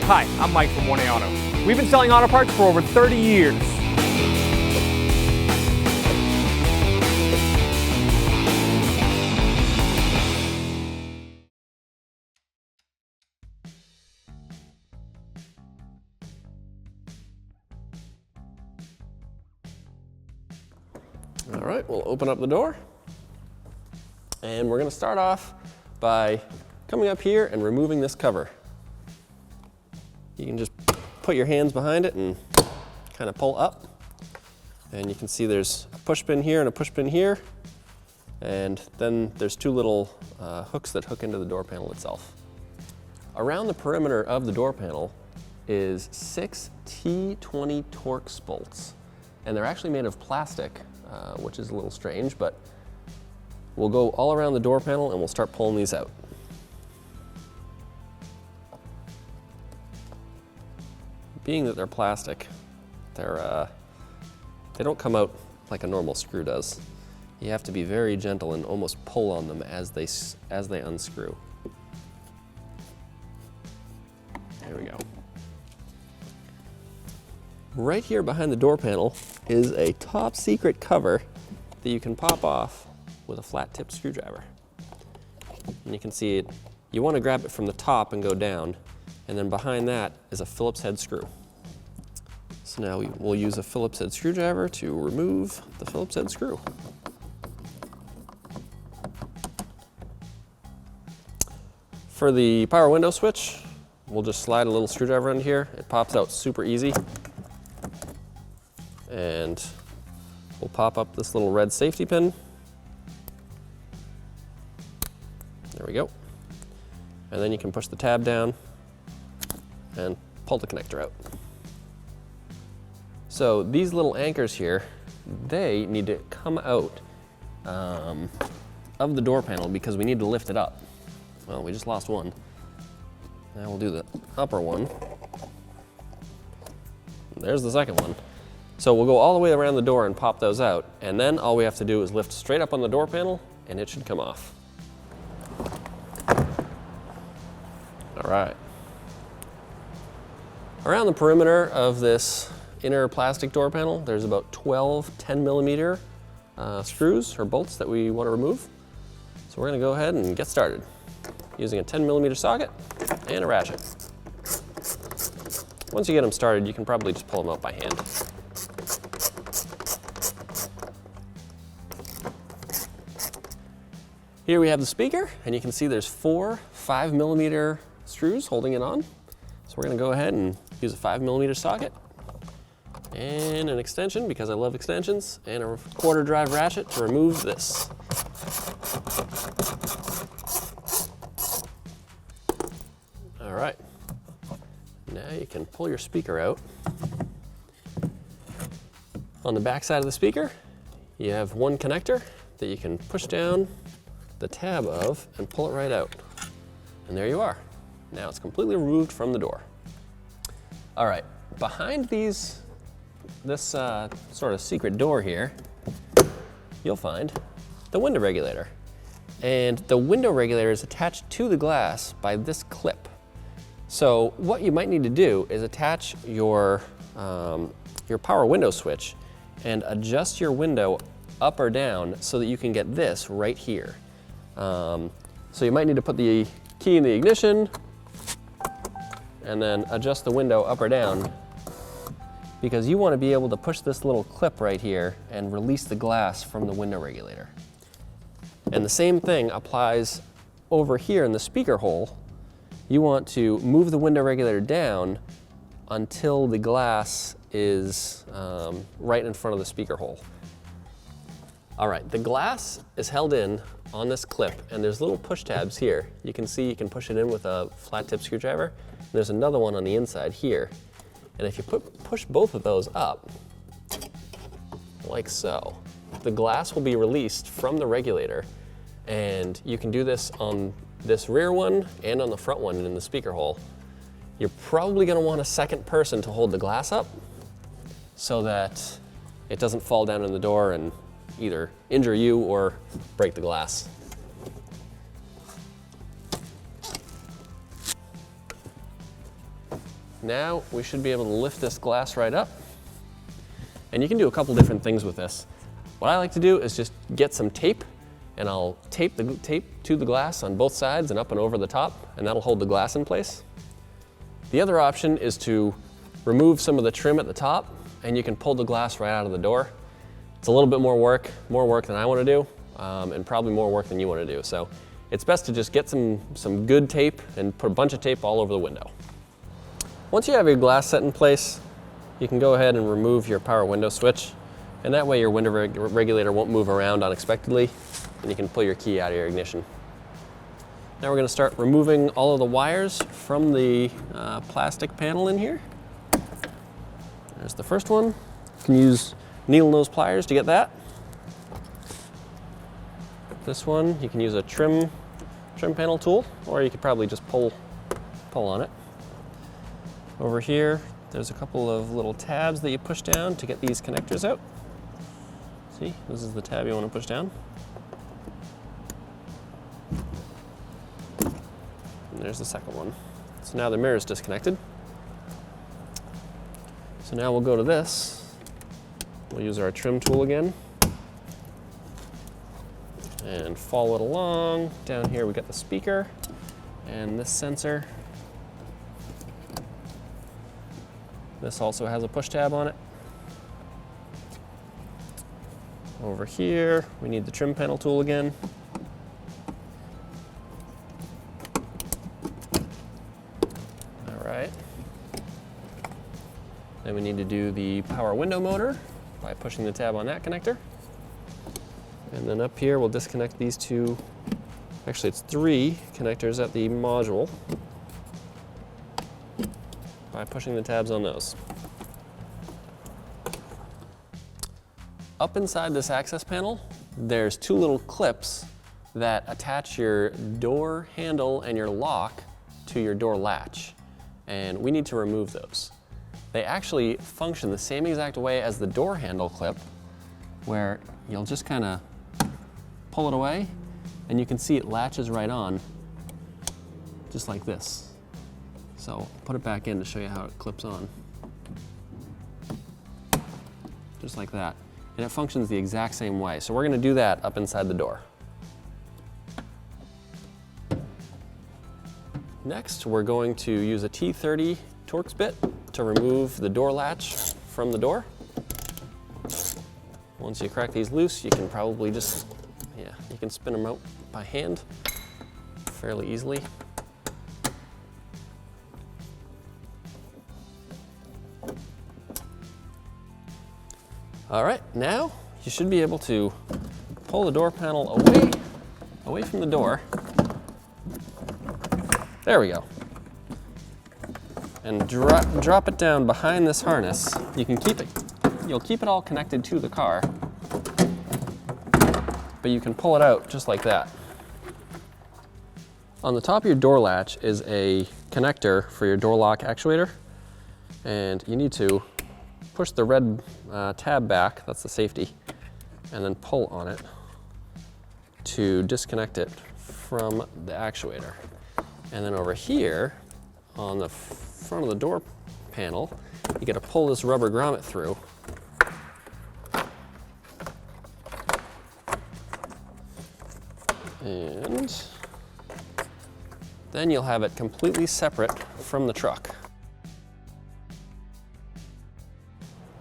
Hi, I'm Mike from 1A Auto. We've been selling auto parts for over 30 years. All right, we'll open up the door. And we're going to start off by coming up here and removing this cover. You can just put your hands behind it and kind of pull up. And you can see there's a push pin here and a push pin here. And then there's two little hooks that hook into the door panel itself. Around the perimeter of the door panel is 6 T20 Torx bolts. And they're actually made of plastic, which is a little strange, but we'll go all around the door panel and we'll start pulling these out. Being that they're plastic, they don't come out like a normal screw does. You have to be very gentle and almost pull on them as they unscrew. There we go. Right here behind the door panel is a top secret cover that you can pop off with a flat tip screwdriver. And you can see it, you want to grab it from the top and go down, and then behind that is a Phillips head screw. So now we'll use a Phillips head screwdriver to remove the Phillips head screw. For the power window switch, we'll just slide a little screwdriver under here. It pops out super easy. And we'll pop up this little red safety pin. There we go. And then you can push the tab down and pull the connector out. So these little anchors here, they need to come out of the door panel because we need to lift it up. Well, we just lost one. Now we'll do the upper one. There's the second one. So we'll go all the way around the door and pop those out, and then all we have to do is lift straight up on the door panel and it should come off. All right. Around the perimeter of this inner plastic door panel, there's about 12 10mm screws or bolts that we want to remove. So we're going to go ahead and get started using a 10mm socket and a ratchet. Once you get them started, you can probably just pull them out by hand. Here we have the speaker, and you can see there's 4 5mm screws holding it on. So we're going to go ahead and use a 5mm socket and an extension, because I love extensions, and a 1/4 drive ratchet to remove this. All right, now you can pull your speaker out. On the back side of the speaker, you have one connector that you can push down the tab of and pull it right out. And there you are. Now it's completely removed from the door. All right, behind this sort of secret door here, you'll find the window regulator. And the window regulator is attached to the glass by this clip. So what you might need to do is attach your power window switch and adjust your window up or down so that you can get this right here. So you might need to put the key in the ignition and then adjust the window up or down, because you want to be able to push this little clip right here and release the glass from the window regulator. And the same thing applies over here in the speaker hole. You want to move the window regulator down until the glass is right in front of the speaker hole. All right, the glass is held in on this clip, and there's little push tabs here. You can see you can push it in with a flat tip screwdriver. And there's another one on the inside here. And if you push both of those up, like so, the glass will be released from the regulator, and you can do this on this rear one and on the front one in the speaker hole. You're probably going to want a second person to hold the glass up so that it doesn't fall down in the door and either injure you or break the glass. Now we should be able to lift this glass right up. And you can do a couple different things with this. What I like to do is just get some tape, and I'll tape the tape to the glass on both sides and up and over the top, and that'll hold the glass in place. The other option is to remove some of the trim at the top, and you can pull the glass right out of the door. It's a little bit more work than I want to do, and probably more work than you want to do. So it's best to just get some good tape and put a bunch of tape all over the window. Once you have your glass set in place, you can go ahead and remove your power window switch, and that way your window regulator won't move around unexpectedly, and you can pull your key out of your ignition. Now we're going to start removing all of the wires from the plastic panel in here. There's the first one. You can use needle nose pliers to get that. This one, you can use a trim panel tool, or you could probably just pull on it. Over here, there's a couple of little tabs that you push down to get these connectors out. See, this is the tab you want to push down. And there's the second one. So now the mirror is disconnected. So now we'll go to this. We'll use our trim tool again and follow it along. Down here we got the speaker and this sensor. This also has a push tab on it. Over here, we need the trim panel tool again. All right. Then we need to do the power window motor by pushing the tab on that connector. And then up here, we'll disconnect these two, actually it's 3 connectors at the module by pushing the tabs on those. Up inside this access panel, there's 2 little clips that attach your door handle and your lock to your door latch, and we need to remove those. They actually function the same exact way as the door handle clip, where you'll just kind of pull it away, and you can see it latches right on, just like this. So I'll put it back in to show you how it clips on. Just like that. And it functions the exact same way. So we're going to do that up inside the door. Next, we're going to use a T30 Torx bit to remove the door latch from the door. Once you crack these loose, you can probably just, you can spin them out by hand fairly easily. All right, now you should be able to pull the door panel away from the door. There we go. And drop it down behind this harness. You can keep it, you'll keep it all connected to the car, but you can pull it out just like that. On the top of your door latch is a connector for your door lock actuator, and you need to push the red tab back, that's the safety, and then pull on it to disconnect it from the actuator. And then over here, on the front of the door panel, you gotta pull this rubber grommet through. And then you'll have it completely separate from the truck.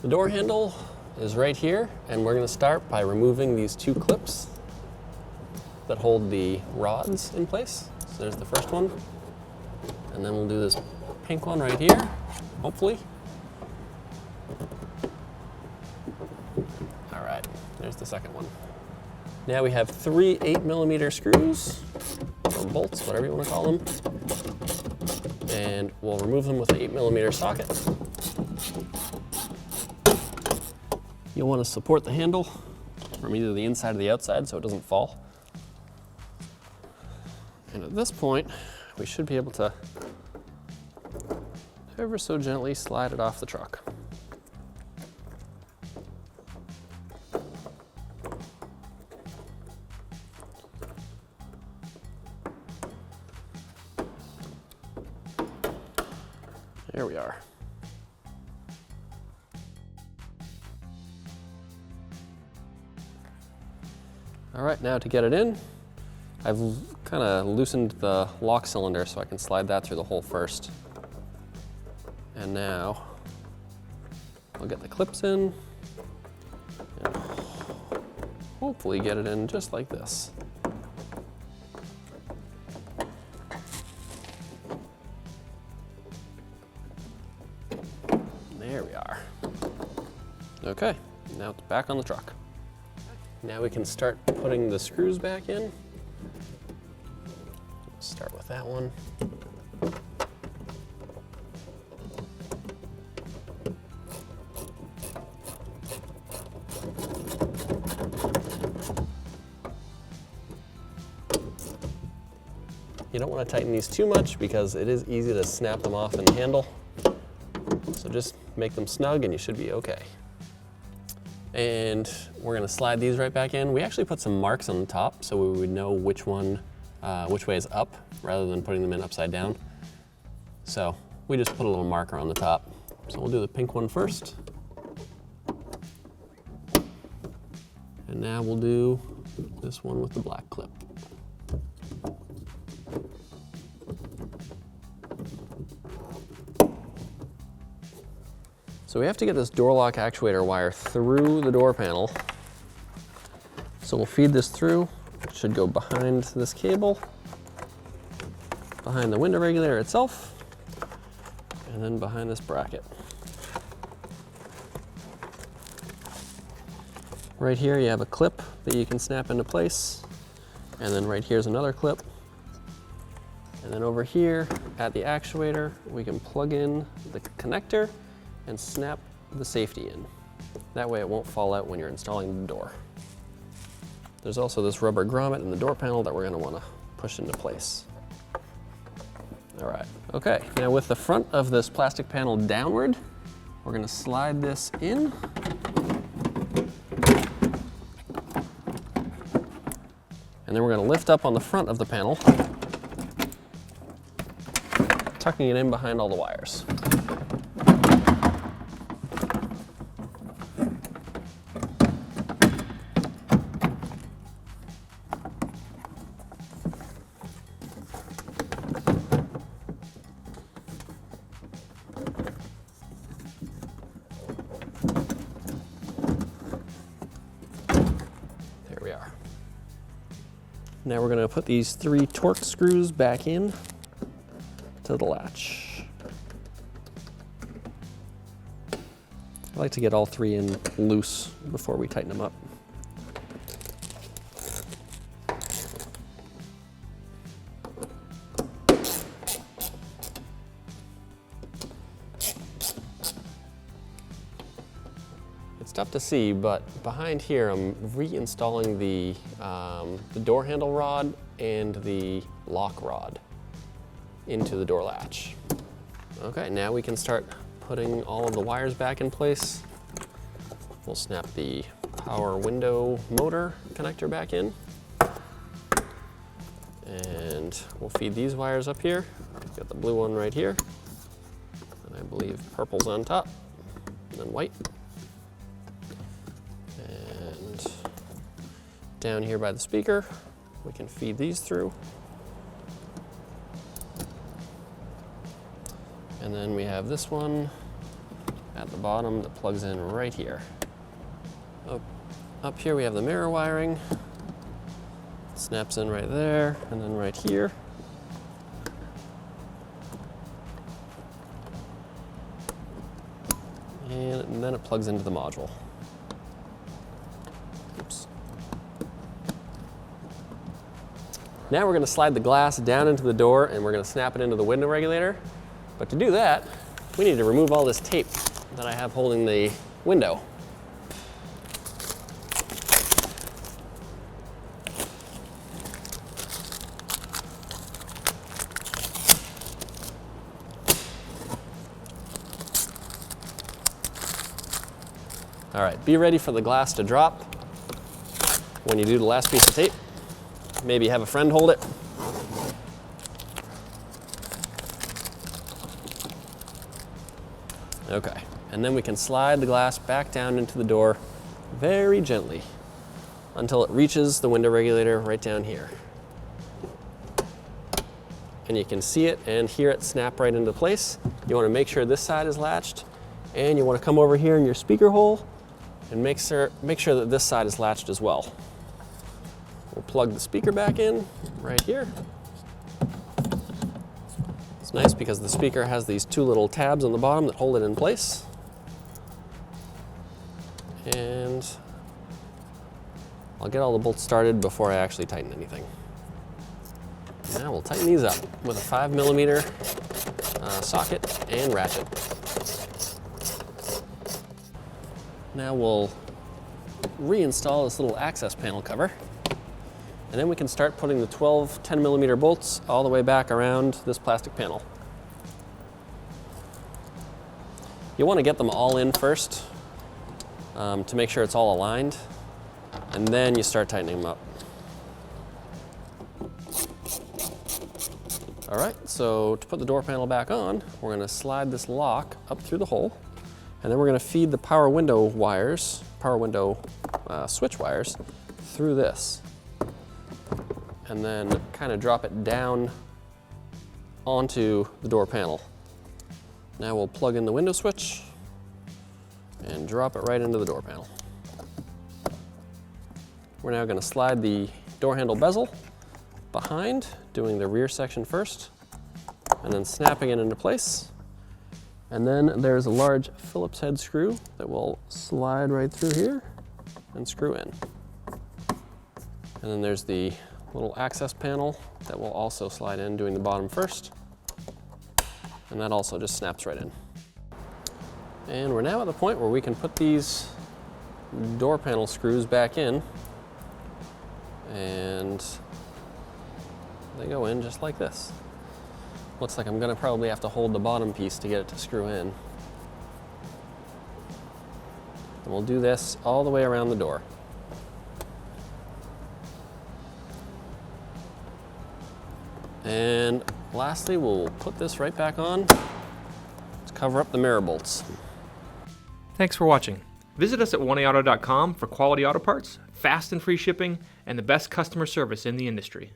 The door handle is right here, and we're going to start by removing these 2 clips that hold the rods in place. So there's the first one, and then we'll do this pink one right here, hopefully. All right, there's the second one. Now we have 3 8mm screws, or bolts, whatever you want to call them, and we'll remove them with the 8mm socket. You'll want to support the handle from either the inside or the outside so it doesn't fall. And at this point, we should be able to ever so gently slide it off the truck. There we are. All right, now to get it in, I've kind of loosened the lock cylinder so I can slide that through the hole first. And now I'll get the clips in and hopefully get it in just like this. There we are. Okay, now it's back on the truck. Now we can start putting the screws back in. Start with that one. You don't want to tighten these too much because it is easy to snap them off in the handle. So just make them snug and you should be okay. And we're gonna slide these right back in. We actually put some marks on the top so we would know which way is up rather than putting them in upside down. So we just put a little marker on the top. So we'll do the pink one first. And now we'll do this one with the black clip. So we have to get this door lock actuator wire through the door panel. So we'll feed this through. It should go behind this cable, behind the window regulator itself, and then behind this bracket. Right here you have a clip that you can snap into place, and then right here's another clip. And then over here at the actuator, we can plug in the connector and snap the safety in. That way it won't fall out when you're installing the door. There's also this rubber grommet in the door panel that we're gonna wanna push into place. All right, okay. Now with the front of this plastic panel downward, we're gonna slide this in. And then we're gonna lift up on the front of the panel, tucking it in behind all the wires. Now we're going to put these 3 torque screws back in to the latch. I like to get all 3 in loose before we tighten them up. It's tough to see, but behind here I'm reinstalling the door handle rod and the lock rod into the door latch. Okay, now we can start putting all of the wires back in place. We'll snap the power window motor connector back in. And we'll feed these wires up here. Got the blue one right here. And I believe purple's on top, and then white. And down here by the speaker, we can feed these through. And then we have this one at the bottom that plugs in right here. Up here we have the mirror wiring. Snaps in right there, and then right here. And then it plugs into the module. Oops. Now we're going to slide the glass down into the door and we're going to snap it into the window regulator. But to do that, we need to remove all this tape that I have holding the window. All right, be ready for the glass to drop when you do the last piece of tape. Maybe have a friend hold it. Okay, and then we can slide the glass back down into the door very gently until it reaches the window regulator right down here. And you can see it and hear it snap right into place. You want to make sure this side is latched, and you want to come over here in your speaker hole and make sure that this side is latched as well. We'll plug the speaker back in right here. It's nice because the speaker has these two little tabs on the bottom that hold it in place. And I'll get all the bolts started before I actually tighten anything. Now we'll tighten these up with a 5mm socket and ratchet. Now we'll reinstall this little access panel cover, and then we can start putting the 12 10mm bolts all the way back around this plastic panel. You want to get them all in first to make sure it's all aligned, and then you start tightening them up. All right, so to put the door panel back on, we're going to slide this lock up through the hole, and then we're going to feed the power window wires, switch wires, through this, and then kind of drop it down onto the door panel. Now we'll plug in the window switch and drop it right into the door panel. We're now going to slide the door handle bezel behind, doing the rear section first, and then snapping it into place. And then there's a large Phillips head screw that will slide right through here and screw in. And then there's the little access panel that will also slide in, doing the bottom first. And that also just snaps right in. And we're now at the point where we can put these door panel screws back in, and they go in just like this. Looks like I'm gonna probably have to hold the bottom piece to get it to screw in. And we'll do this all the way around the door. And lastly, we'll put this right back on to cover up the mirror bolts. Thanks for watching. Visit us at oneauto.com for quality auto parts, fast and free shipping, and the best customer service in the industry.